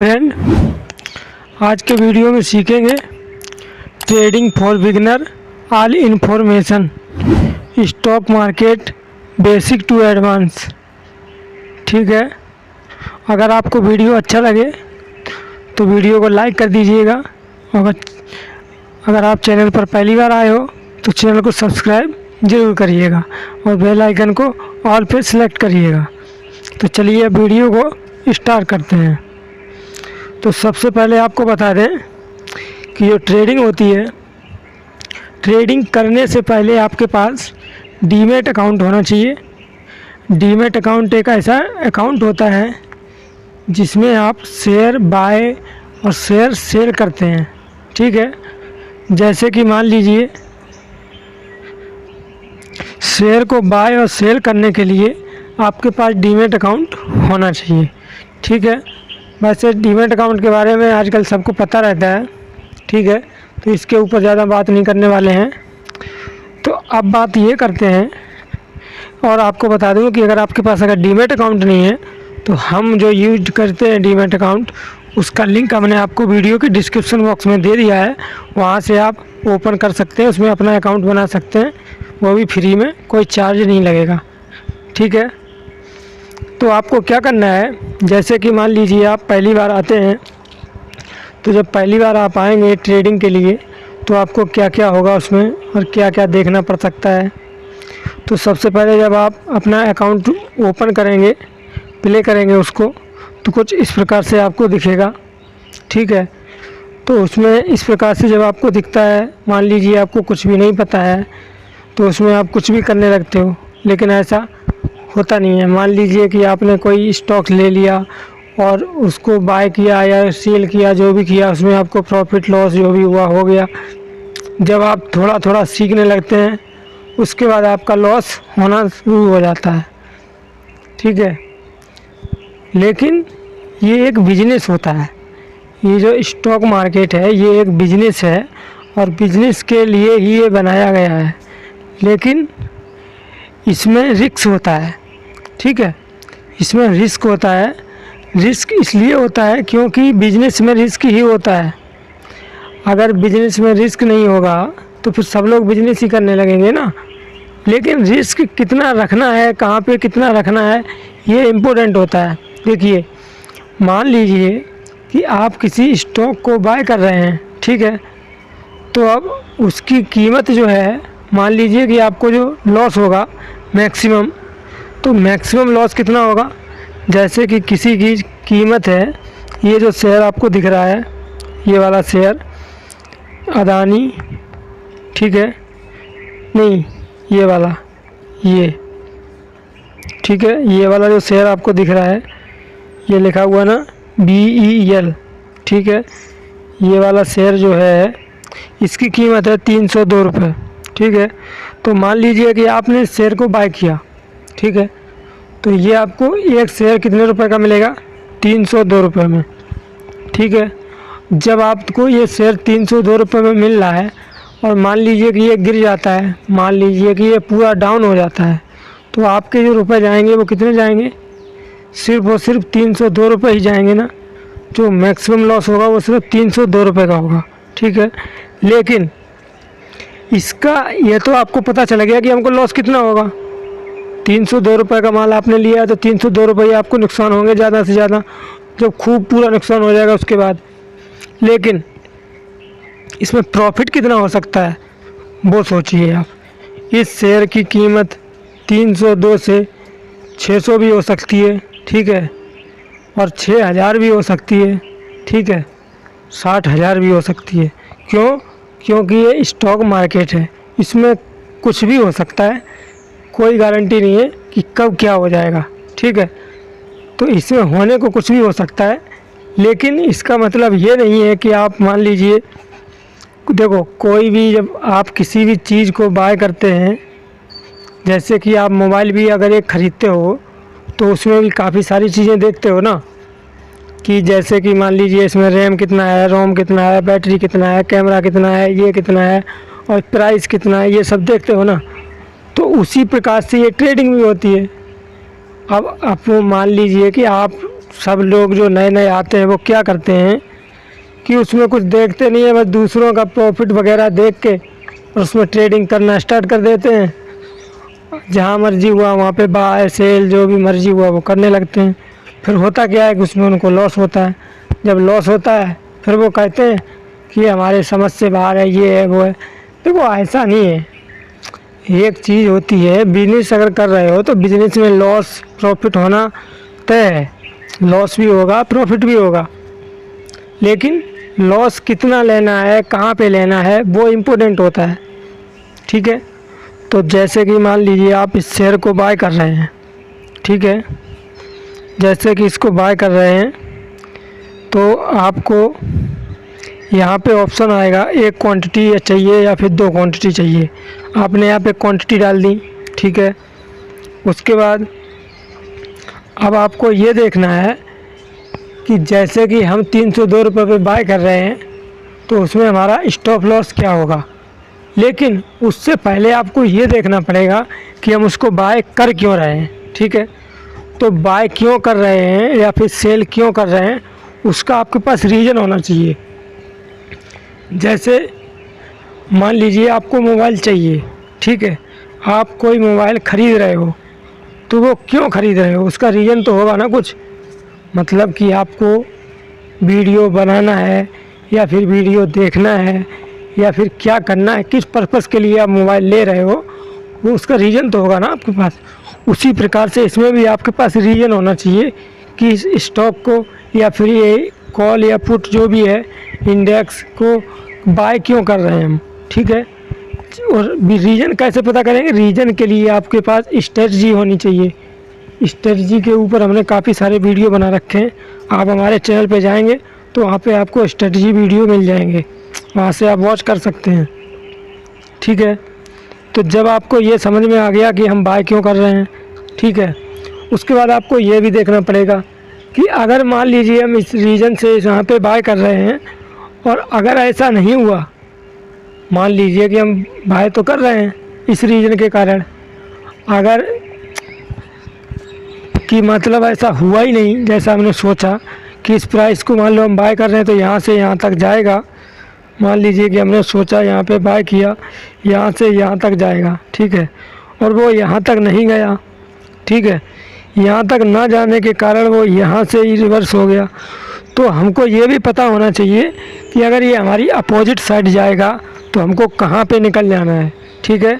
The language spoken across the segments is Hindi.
फ्रेंड, आज के वीडियो में सीखेंगे trading for beginner all information stock market basic to advance. ठीक है, अगर आपको वीडियो अच्छा लगे तो वीडियो को लाइक कर दीजिएगा। अगर आप चैनल पर पहली बार आए हो तो चैनल को सब्सक्राइब ज़रूर करिएगा और बेल आइकन को ऑल पे सेलेक्ट करिएगा। तो चलिए अब वीडियो को स्टार्ट करते हैं। तो सबसे पहले आपको बता दें कि जो ट्रेडिंग होती है, ट्रेडिंग करने से पहले आपके पास डीमैट अकाउंट होना चाहिए। डीमैट अकाउंट एक ऐसा अकाउंट होता है जिसमें आप शेयर बाय और शेयर सेल करते हैं। ठीक है, जैसे कि मान लीजिए शेयर को बाय और सेल करने के लिए आपके पास डीमैट अकाउंट होना चाहिए। ठीक है, वैसे डीमैट अकाउंट के बारे में आजकल सबको पता रहता है। ठीक है, तो इसके ऊपर ज़्यादा बात नहीं करने वाले हैं। तो अब बात ये करते हैं और आपको बता दूं कि अगर आपके पास अगर डीमैट अकाउंट नहीं है तो हम जो यूज करते हैं डीमैट अकाउंट, उसका लिंक हमने आपको वीडियो के डिस्क्रिप्शन बॉक्स में दे दिया है। वहाँ से आप ओपन कर सकते हैं, उसमें अपना अकाउंट बना सकते हैं, वो भी फ्री में, कोई चार्ज नहीं लगेगा। ठीक है, तो आपको क्या करना है, जैसे कि मान लीजिए आप पहली बार आते हैं, तो जब पहली बार आप आएंगे ट्रेडिंग के लिए तो आपको क्या क्या होगा उसमें और क्या क्या देखना पड़ सकता है। तो सबसे पहले जब आप अपना अकाउंट ओपन करेंगे, प्ले करेंगे उसको, तो कुछ इस प्रकार से आपको दिखेगा। ठीक है, तो उसमें इस प्रकार से जब आपको दिखता है, मान लीजिए आपको कुछ भी नहीं पता है तो उसमें आप कुछ भी करने लगते हो, लेकिन ऐसा होता नहीं है। मान लीजिए कि आपने कोई स्टॉक ले लिया और उसको बाय किया या सेल किया, जो भी किया उसमें आपको प्रॉफिट लॉस जो भी हुआ हो गया। जब आप थोड़ा थोड़ा सीखने लगते हैं उसके बाद आपका लॉस होना शुरू हो जाता है। ठीक है, लेकिन ये एक बिजनेस होता है। ये जो स्टॉक मार्केट है ये एक बिजनेस है और बिजनेस के लिए ही ये बनाया गया है, लेकिन इसमें रिस्क होता है। ठीक है, इसमें रिस्क होता है। रिस्क इसलिए होता है क्योंकि बिजनेस में रिस्क ही होता है। अगर बिजनेस में रिस्क नहीं होगा तो फिर सब लोग बिजनेस ही करने लगेंगे ना। लेकिन रिस्क कितना रखना है, कहाँ पे कितना रखना है, ये इम्पोर्टेंट होता है। देखिए, मान लीजिए कि आप किसी स्टॉक को बाय कर रहे हैं। ठीक है, तो अब उसकी कीमत जो है, मान लीजिए कि आपको जो लॉस होगा मैक्सिमम, तो मैक्सिमम लॉस कितना होगा, जैसे कि किसी की कीमत है, ये जो शेयर आपको दिख रहा है, ये वाला शेयर अदानी, ठीक है, नहीं ये वाला, ये, ठीक है, ये वाला जो शेयर आपको दिख रहा है, ये लिखा हुआ ना BEL। ठीक है, ये वाला शेयर जो है इसकी कीमत है 302 रुपये। ठीक है, तो मान लीजिए कि आपने शेयर को बाय किया। ठीक है, तो ये आपको एक शेयर कितने रुपए का मिलेगा, 302 रुपये में। ठीक है, जब आपको ये शेयर 302 रुपये में मिल रहा है और मान लीजिए कि ये गिर जाता है, मान लीजिए कि ये पूरा डाउन हो जाता है, तो आपके जो रुपए जाएंगे वो कितने जाएंगे, सिर्फ और सिर्फ 302 रुपये ही जाएंगे ना। जो मैक्सिमम लॉस होगा वो सिर्फ 302 रुपये का होगा। ठीक है, लेकिन इसका ये तो आपको पता चला गया कि हमको लॉस कितना होगा। 302 रुपये का माल आपने लिया है तो 302 रुपये आपको नुकसान होंगे ज़्यादा से ज़्यादा, जब खूब पूरा नुकसान हो जाएगा उसके बाद। लेकिन इसमें प्रॉफिट कितना हो सकता है वो सोचिए आप। इस शेयर की कीमत 302 से 600 भी हो सकती है। ठीक है, और 6000 भी हो सकती है। ठीक है, 60,000 भी हो सकती है। क्यों? क्योंकि ये स्टॉक मार्केट है, इसमें कुछ भी हो सकता है, कोई गारंटी नहीं है कि कब क्या हो जाएगा। ठीक है, तो इसमें होने को कुछ भी हो सकता है, लेकिन इसका मतलब ये नहीं है कि आप मान लीजिए, देखो कोई भी, जब आप किसी भी चीज़ को बाय करते हैं, जैसे कि आप मोबाइल भी अगर एक ख़रीदते हो तो उसमें भी काफ़ी सारी चीज़ें देखते हो ना, कि जैसे कि मान लीजिए इसमें रैम कितना है, रोम कितना है, बैटरी कितना है, कैमरा कितना है, ये कितना है और प्राइस कितना है, ये सब देखते हो ना। तो उसी प्रकार से ये ट्रेडिंग भी होती है। अब आप मान लीजिए कि आप सब लोग जो नए नए आते हैं वो क्या करते हैं कि उसमें कुछ देखते नहीं है, बस दूसरों का प्रॉफिट वगैरह देख के और उसमें ट्रेडिंग करना स्टार्ट कर देते हैं। जहाँ मर्जी हुआ वहाँ पे बाय सेल जो भी मर्जी हुआ वो करने लगते हैं। फिर होता क्या है कि उसमें उनको लॉस होता है। जब लॉस होता है फिर वो कहते हैं कि हमारे समझ से बाहर है, ये है वो है। देखो ऐसा नहीं है। एक चीज़ होती है, बिजनेस अगर कर रहे हो तो बिजनेस में लॉस प्रॉफिट होना तय है। लॉस भी होगा प्रॉफिट भी होगा, लेकिन लॉस कितना लेना है, कहाँ पे लेना है, वो इम्पोर्टेंट होता है। ठीक है, तो जैसे कि मान लीजिए आप इस शेयर को बाय कर रहे हैं। ठीक है, जैसे कि इसको बाय कर रहे हैं तो आपको यहाँ पे ऑप्शन आएगा एक क्वांटिटी चाहिए या फिर 2 क्वांटिटी चाहिए। आपने यहाँ पे क्वांटिटी डाल दी। ठीक है, उसके बाद अब आपको ये देखना है कि जैसे कि हम 302 रुपये पे बाय कर रहे हैं तो उसमें हमारा स्टॉप लॉस क्या होगा। लेकिन उससे पहले आपको ये देखना पड़ेगा कि हम उसको बाय कर क्यों रहे हैं। ठीक है, तो बाय क्यों कर रहे हैं या फिर सेल क्यों कर रहे हैं उसका आपके पास रीज़न होना चाहिए। जैसे मान लीजिए आपको मोबाइल चाहिए। ठीक है, आप कोई मोबाइल ख़रीद रहे हो तो वो क्यों ख़रीद रहे हो, उसका रीज़न तो होगा ना कुछ। मतलब कि आपको वीडियो बनाना है या फिर वीडियो देखना है या फिर क्या करना है, किस पर्पज़ के लिए आप मोबाइल ले रहे हो, वो उसका रीज़न तो होगा ना आपके पास। उसी प्रकार से इसमें भी आपके पास रीज़न होना चाहिए कि इस स्टॉक को या फिर ये कॉल या पुट जो भी है इंडेक्स को बाय क्यों कर रहे हैं हम। ठीक है, और रीज़न कैसे पता करेंगे, रीज़न के लिए आपके पास स्ट्रेटजी होनी चाहिए। स्ट्रेटजी के ऊपर हमने काफ़ी सारे वीडियो बना रखे हैं। आप हमारे चैनल पे जाएंगे तो वहाँ पे आपको स्ट्रेटजी वीडियो मिल जाएंगे, वहाँ से आप वॉच कर सकते हैं। ठीक है, तो जब आपको ये समझ में आ गया कि हम बाय क्यों कर रहे हैं, ठीक है, उसके बाद आपको ये भी देखना पड़ेगा कि अगर मान लीजिए हम इस रीजन से यहाँ पे बाय कर रहे हैं और अगर ऐसा नहीं हुआ, मान लीजिए कि हम बाय तो कर रहे हैं इस रीजन के कारण, अगर कि मतलब ऐसा हुआ ही नहीं जैसा हमने सोचा कि इस प्राइस को मान लो हम बाय कर रहे हैं तो यहाँ से यहाँ तक जाएगा। मान लीजिए कि हमने सोचा यहाँ पे बाय किया, यहाँ से यहाँ तक जाएगा। ठीक है, और वो यहाँ तक नहीं गया। ठीक है, यहाँ तक ना जाने के कारण वो यहाँ से ही रिवर्स हो गया। तो हमको ये भी पता होना चाहिए कि अगर ये हमारी अपोजिट साइड जाएगा तो हमको कहाँ पे निकल जाना है। ठीक है,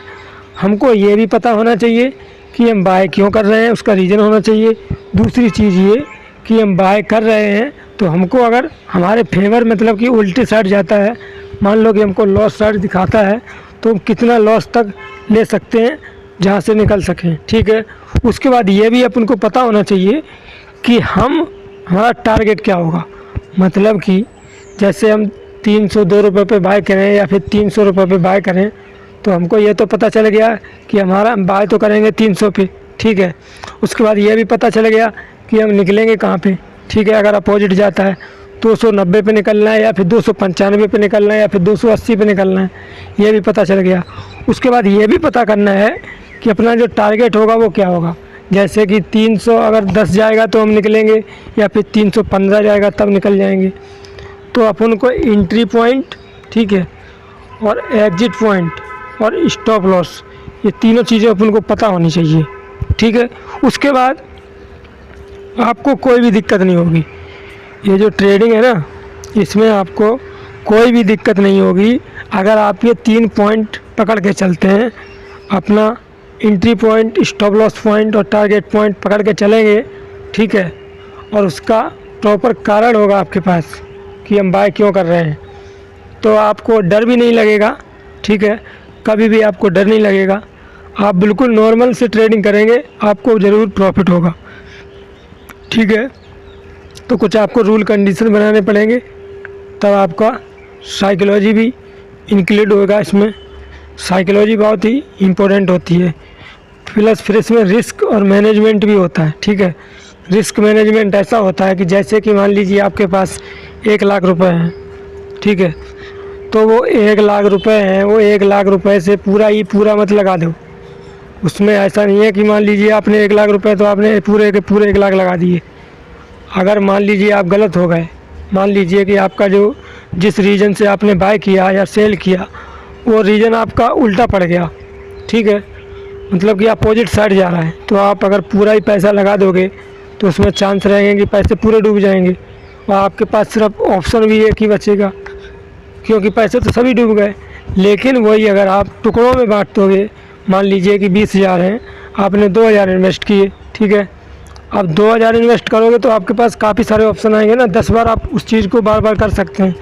हमको ये भी पता होना चाहिए कि हम बाय क्यों कर रहे हैं, उसका रीज़न होना चाहिए। दूसरी चीज़ ये कि हम बाय कर रहे हैं तो हमको अगर हमारे फेवर मतलब कि उल्टी साइड जाता है, मान लो कि हमको लॉस साइड दिखाता है, तो हम कितना लॉस तक ले सकते हैं जहाँ से निकल सकें। ठीक है, उसके बाद ये भी अपन को पता होना चाहिए कि हमारा टारगेट क्या होगा। मतलब कि जैसे हम 302 रुपये पे बाय करें या फिर 300 रुपये पे बाय करें तो हमको ये तो पता चल गया कि हमारा बाय तो करेंगे 300 पे। ठीक है, उसके बाद ये भी पता चल गया कि हम निकलेंगे कहाँ पे। ठीक है, अगर अपोजिट जाता है 290 पे निकलना है या फिर 295 पे निकलना है या फिर 280 पे निकलना है, ये भी पता चल गया। उसके बाद ये भी पता करना है कि अपना जो टारगेट होगा वो क्या होगा। जैसे कि 300 अगर 10 जाएगा तो हम निकलेंगे या फिर 315 जाएगा तब निकल जाएंगे। तो अपन को एंट्री पॉइंट, ठीक है, और एग्जिट पॉइंट और स्टॉप लॉस, ये तीनों चीज़ें अपन को पता होनी चाहिए। ठीक है, उसके बाद आपको कोई भी दिक्कत नहीं होगी। ये जो ट्रेडिंग है ना, इसमें आपको कोई भी दिक्कत नहीं होगी अगर आप ये 3 पॉइंट पकड़ के चलते हैं। अपना entry point, stop loss point और टारगेट पॉइंट पकड़ के चलेंगे। ठीक है, और उसका प्रॉपर कारण होगा आपके पास कि हम बाय क्यों कर रहे हैं, तो आपको डर भी नहीं लगेगा। ठीक है, कभी भी आपको डर नहीं लगेगा। आप बिल्कुल नॉर्मल से ट्रेडिंग करेंगे, आपको ज़रूर प्रॉफिट होगा। ठीक है, तो कुछ आपको रूल कंडीशन बनाने पड़ेंगे, तब आपका साइकोलॉजी भी इंक्लूड होगा इसमें। साइकोलॉजी बहुत ही इम्पोर्टेंट होती है। प्लस फिर इसमें रिस्क और मैनेजमेंट भी होता है। ठीक है, रिस्क मैनेजमेंट ऐसा होता है कि जैसे कि मान लीजिए आपके पास 1 लाख रुपए हैं। ठीक है, तो वो 1 लाख रुपए हैं, वो 1 लाख रुपए से पूरा मत लगा दो। उसमें ऐसा नहीं है कि मान लीजिए आपने 1 लाख रुपए तो आपने पूरे के पूरे 1 लाख लगा दिए। अगर मान लीजिए आप गलत हो गए, मान लीजिए कि आपका जो जिस रीजन से आपने बाय किया या सेल किया वो रीजन आपका उल्टा पड़ गया, ठीक है, मतलब कि अपोजिट साइड जा रहा है, तो आप अगर पूरा ही पैसा लगा दोगे तो उसमें चांस रहेंगे कि पैसे पूरे डूब जाएंगे और आपके पास सिर्फ ऑप्शन भी एक ही बचेगा, क्योंकि पैसे तो सभी डूब गए। लेकिन वही अगर आप टुकड़ों में बांट दोगे, मान लीजिए कि 20,000 हैं, आपने 2,000 इन्वेस्ट किए, ठीक है, अब 2,000 इन्वेस्ट करोगे तो आपके पास काफ़ी सारे ऑप्शन आएंगे ना, 10 बार आप उस चीज़ को बार बार कर सकते हैं।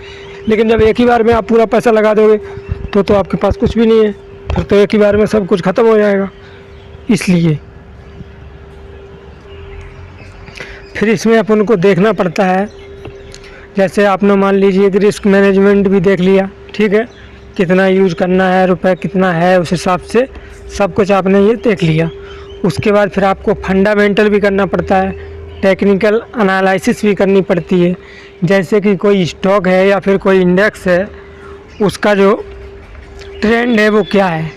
लेकिन जब एक ही बार में आप पूरा पैसा लगा दोगे तो आपके पास कुछ भी नहीं है, फिर तो एक ही बार में सब कुछ ख़त्म हो जाएगा। इसलिए फिर इसमें अपन को देखना पड़ता है, जैसे आपने मान लीजिए कि रिस्क मैनेजमेंट भी देख लिया, ठीक है, कितना यूज़ करना है, रुपए कितना है, उस हिसाब से सब कुछ आपने ये देख लिया। उसके बाद फिर आपको फंडामेंटल भी करना पड़ता है, टेक्निकल एनालिसिस भी करनी पड़ती है, जैसे कि कोई स्टॉक है या फिर कोई इंडेक्स है, उसका जो ट्रेंड है वो क्या है।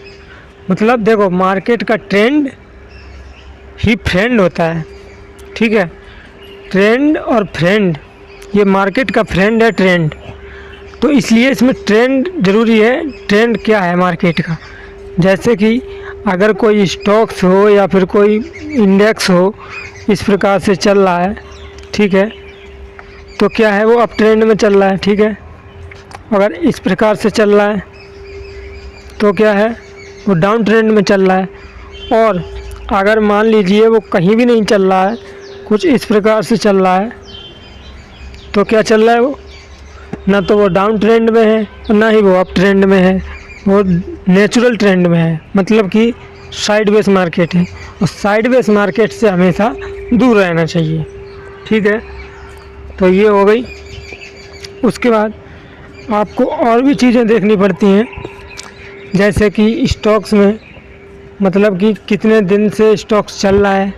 मतलब देखो, मार्केट का ट्रेंड ही फ्रेंड होता है, ठीक है, ट्रेंड और फ्रेंड, ये मार्केट का फ्रेंड है ट्रेंड, तो इसलिए इसमें ट्रेंड ज़रूरी है। ट्रेंड क्या है मार्केट का, जैसे कि अगर कोई स्टॉक्स हो या फिर कोई इंडेक्स हो इस प्रकार से चल रहा है, ठीक है, तो क्या है वो अप ट्रेंड में चल रहा है, ठीक है, अगर इस प्रकार से चल रहा है तो क्या है वो डाउन ट्रेंड में चल रहा है। और अगर मान लीजिए वो कहीं भी नहीं चल रहा है, कुछ इस प्रकार से चल रहा है, तो क्या चल रहा है वो, ना तो वो डाउन ट्रेंड में है और ना ही वो अप ट्रेंड में है, वो नेचुरल ट्रेंड में है, मतलब कि साइडवेज मार्केट है। और साइडवेज मार्केट से हमेशा दूर रहना चाहिए, ठीक है। तो ये हो गई। उसके बाद आपको और भी चीज़ें देखनी पड़ती हैं, जैसे कि स्टॉक्स में मतलब कि कितने दिन से स्टॉक्स चल रहा है,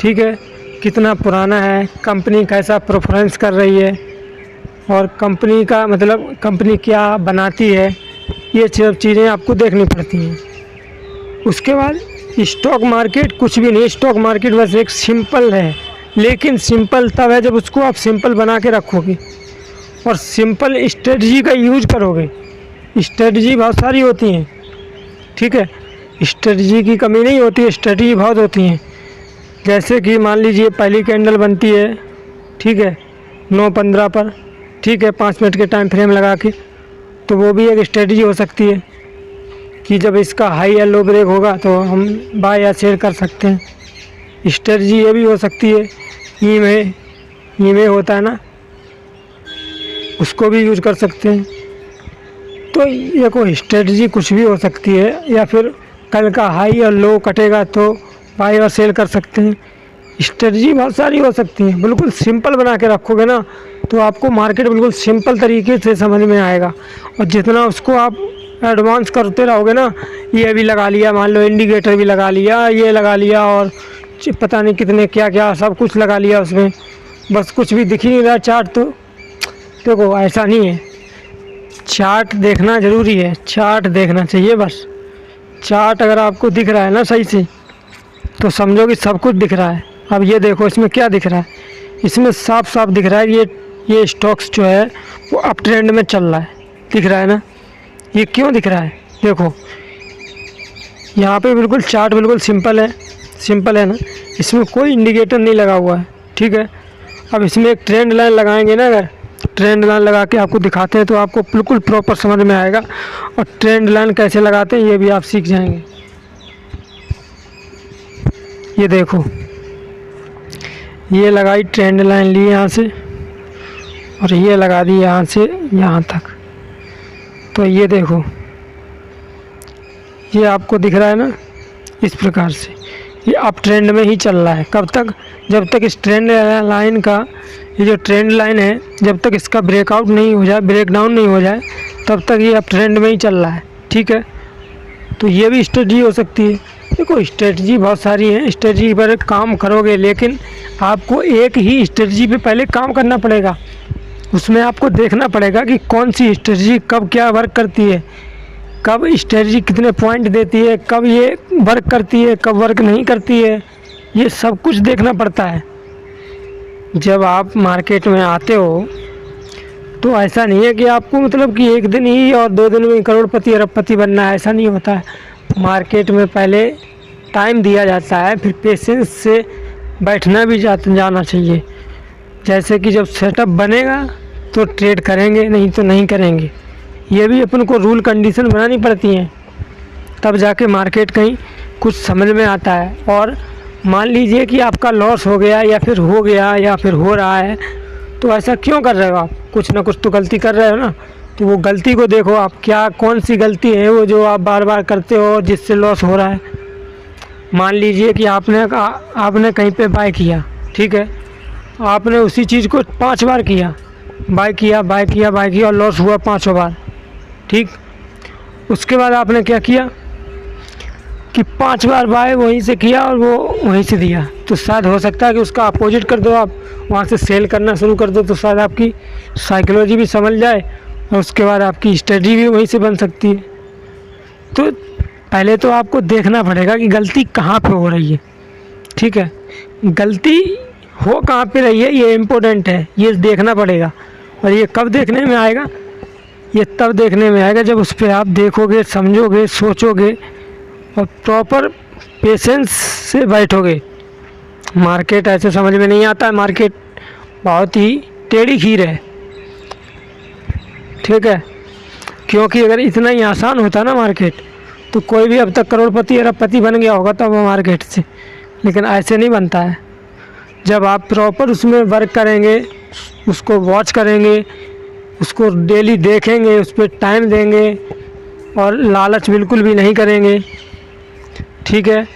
ठीक है, कितना पुराना है, कंपनी कैसा परफॉर्मेंस कर रही है, और कंपनी का मतलब कंपनी क्या बनाती है, ये सब चीज़ें आपको देखनी पड़ती हैं। उसके बाद स्टॉक मार्केट कुछ भी नहीं, स्टॉक मार्केट बस एक सिंपल है, लेकिन सिंपल तब है जब उसको आप सिंपल बना के रखोगे और सिंपल स्ट्रेटजी का यूज करोगे। स्ट्रेटजी बहुत सारी होती हैं, ठीक है, स्ट्रेटजी की कमी नहीं होती है, स्ट्रेटजी बहुत होती हैं। जैसे कि मान लीजिए पहली कैंडल बनती है, ठीक है, 9:15 पर, ठीक है, 5 मिनट के टाइम फ्रेम लगा के, तो वो भी एक स्ट्रेटजी हो सकती है कि जब इसका हाई या लो ब्रेक होगा तो हम बाय या सेल कर सकते हैं। स्ट्रेटजी ये भी हो सकती है, ईमे होता है ना, उसको भी यूज़ कर सकते हैं। तो ये कोई स्ट्रेटजी कुछ भी हो सकती है, या फिर कल का हाई और लो कटेगा तो बाय और सेल कर सकते हैं। स्ट्रेटजी बहुत सारी हो सकती हैं, बिल्कुल सिंपल बना के रखोगे ना तो आपको मार्केट बिल्कुल सिंपल तरीके से समझ में आएगा। और जितना उसको आप एडवांस करते रहोगे ना, ये भी लगा लिया, मान लो इंडिकेटर भी लगा लिया, ये लगा लिया, और पता नहीं कितने क्या क्या सब कुछ लगा लिया उसमें, बस कुछ भी दिख ही नहीं रहा चार्ट। तो देखो ऐसा नहीं है, चार्ट देखना ज़रूरी है, चार्ट देखना चाहिए बस। चार्ट अगर आपको दिख रहा है ना सही से तो समझो कि सब कुछ दिख रहा है। अब ये देखो इसमें क्या दिख रहा है, इसमें साफ साफ दिख रहा है कि ये स्टॉक्स जो है वो अप ट्रेंड में चल रहा है, दिख रहा है ना। ये क्यों दिख रहा है, देखो यहाँ पे बिल्कुल चार्ट बिल्कुल सिंपल है ना, इसमें कोई इंडिकेटर नहीं लगा हुआ है, ठीक है। अब इसमें एक ट्रेंड लाइन लगाएंगे ना, अगर ट्रेंड लाइन लगा के आपको दिखाते हैं तो आपको बिल्कुल प्रॉपर समझ में आएगा। और ट्रेंड लाइन कैसे लगाते हैं ये भी आप सीख जाएंगे। ये देखो, ये लगाई ट्रेंड लाइन ली यहाँ से और ये लगा दी यहाँ से यहाँ तक। तो ये देखो, ये आपको दिख रहा है ना, इस प्रकार से ये अप ट्रेंड में ही चल रहा है। कब तक, जब तक इस ट्रेंड लाइन का, ये जो ट्रेंड लाइन है, जब तक इसका ब्रेकआउट नहीं हो जाए, ब्रेकडाउन नहीं हो जाए, तब तक ये अप ट्रेंड में ही चल रहा है, ठीक है। तो ये भी स्ट्रेटजी हो सकती है। देखो स्ट्रेटजी बहुत सारी हैं, स्ट्रेटजी पर काम करोगे, लेकिन आपको एक ही स्ट्रेटजी पे पहले काम करना पड़ेगा। उसमें आपको देखना पड़ेगा कि कौन सी स्ट्रेटजी कब क्या वर्क करती है, कब स्ट्रेटजी कितने पॉइंट देती है, कब ये वर्क करती है, कब वर्क नहीं करती है, ये सब कुछ देखना पड़ता है। जब आप मार्केट में आते हो तो ऐसा नहीं है कि आपको मतलब कि एक दिन ही और 2 दिन में करोड़पति अरबपति बनना है, ऐसा नहीं होता है। मार्केट में पहले टाइम दिया जाता है, फिर पेशेंस से बैठना भी जाना चाहिए। जैसे कि जब सेटअप बनेगा तो ट्रेड करेंगे, नहीं तो नहीं करेंगे। ये भी अपन को रूल कंडीशन बनानी पड़ती हैं, तब जाके मार्केट कहीं कुछ समझ में आता है। और मान लीजिए कि आपका लॉस हो गया या फिर हो गया या फिर हो रहा है, तो ऐसा क्यों कर रहे हो आप? कुछ ना कुछ तो गलती कर रहे हो ना। तो वो गलती को देखो आप, क्या कौन सी गलती है वो जो आप बार बार करते हो जिससे लॉस हो रहा है। मान लीजिए कि आपने कहीं पे बाय किया, ठीक है, आपने उसी चीज़ को 5 बार किया, बाय किया और लॉस हुआ 5 बार, ठीक। उसके बाद आपने क्या किया कि 5 बार बाय वहीं से किया और वो वहीं से दिया। तो शायद हो सकता है कि उसका अपोजिट कर दो, आप वहाँ से सेल करना शुरू कर दो, तो शायद आपकी साइकोलॉजी भी समझ जाए और उसके बाद आपकी स्ट्रेटजी भी वहीं से बन सकती है। तो पहले तो आपको देखना पड़ेगा कि गलती कहाँ पे हो रही है, ठीक है। गलती हो कहाँ पे रही है ये इम्पोर्टेंट है, ये देखना पड़ेगा। और ये कब देखने में आएगा? ये तब देखने में आएगा जब उस पर आप देखोगे, समझोगे, सोचोगे और प्रॉपर पेशेंस से बैठोगे। मार्केट ऐसे समझ में नहीं आता है, मार्केट बहुत ही टेढ़ी खीर है, ठीक है। क्योंकि अगर इतना ही आसान होता ना मार्केट, तो कोई भी अब तक करोड़पति अरबपति बन गया होगा तब वो मार्केट से। लेकिन ऐसे नहीं बनता है। जब आप प्रॉपर उसमें वर्क करेंगे, उसको वॉच करेंगे, उसको डेली देखेंगे, उस पर टाइम देंगे और लालच बिल्कुल भी नहीं करेंगे, ठीक है।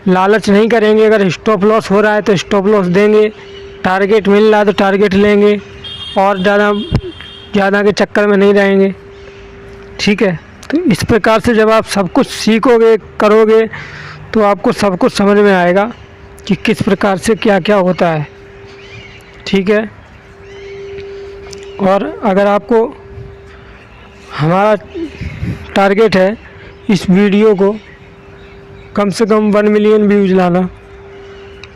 लालच नहीं करेंगे। अगर स्टॉप लॉस हो रहा है तो स्टॉप लॉस देंगे, टारगेट मिल रहा है तो टारगेट लेंगे और ज़्यादा के चक्कर में नहीं रहेंगे, ठीक है। तो इस प्रकार से जब आप सब कुछ सीखोगे, करोगे, तो आपको सब कुछ समझ में आएगा कि किस प्रकार से क्या क्या होता है, ठीक है। और अगर आपको हमारा टारगेट है इस वीडियो को कम से कम 1 मिलियन व्यूज़ लाना,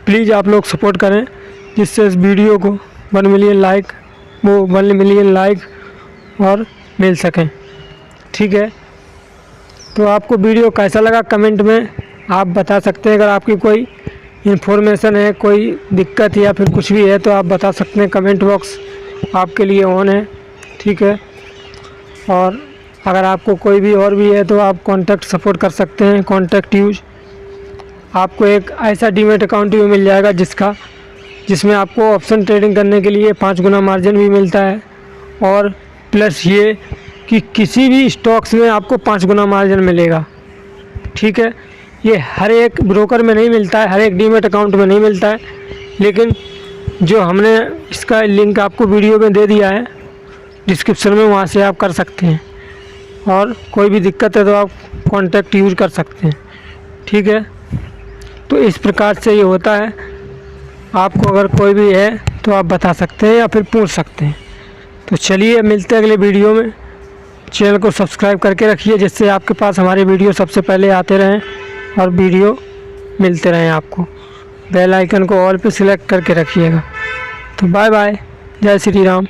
प्लीज़ आप लोग सपोर्ट करें, जिससे इस वीडियो को 1 मिलियन लाइक और मिल सकें, ठीक है। तो आपको वीडियो कैसा लगा कमेंट में आप बता सकते हैं। अगर आपकी कोई इन्फॉर्मेशन है, कोई दिक्कत या फिर कुछ भी है तो आप बता सकते हैं, कमेंट बॉक्स आपके लिए ऑन है, ठीक है। और अगर आपको कोई भी और भी है तो आप कॉन्टैक्ट सपोर्ट कर सकते हैं, कॉन्टैक्ट यूज। आपको एक ऐसा डीमैट अकाउंट भी मिल जाएगा जिसमें आपको ऑप्शन ट्रेडिंग करने के लिए 5 गुना मार्जिन भी मिलता है। और प्लस ये कि किसी भी स्टॉक्स में आपको 5 गुना मार्जिन मिलेगा, ठीक है। ये हर एक ब्रोकर में नहीं मिलता है, हर एक डीमैट अकाउंट में नहीं मिलता है, लेकिन जो हमने इसका लिंक आपको वीडियो में दे दिया है डिस्क्रिप्शन में, वहाँ से आप कर सकते हैं। और कोई भी दिक्कत है तो आप कॉन्टैक्ट यूज कर सकते हैं, ठीक है। तो इस प्रकार से ये होता है। आपको अगर कोई भी है तो आप बता सकते हैं या फिर पूछ सकते हैं। तो चलिए मिलते हैं अगले वीडियो में। चैनल को सब्सक्राइब करके रखिए, जिससे आपके पास हमारे वीडियो सबसे पहले आते रहें और वीडियो मिलते रहें आपको। बेल आइकन को ऑल पे सिलेक्ट करके रखिएगा। तो बाय बाय, जय श्री राम।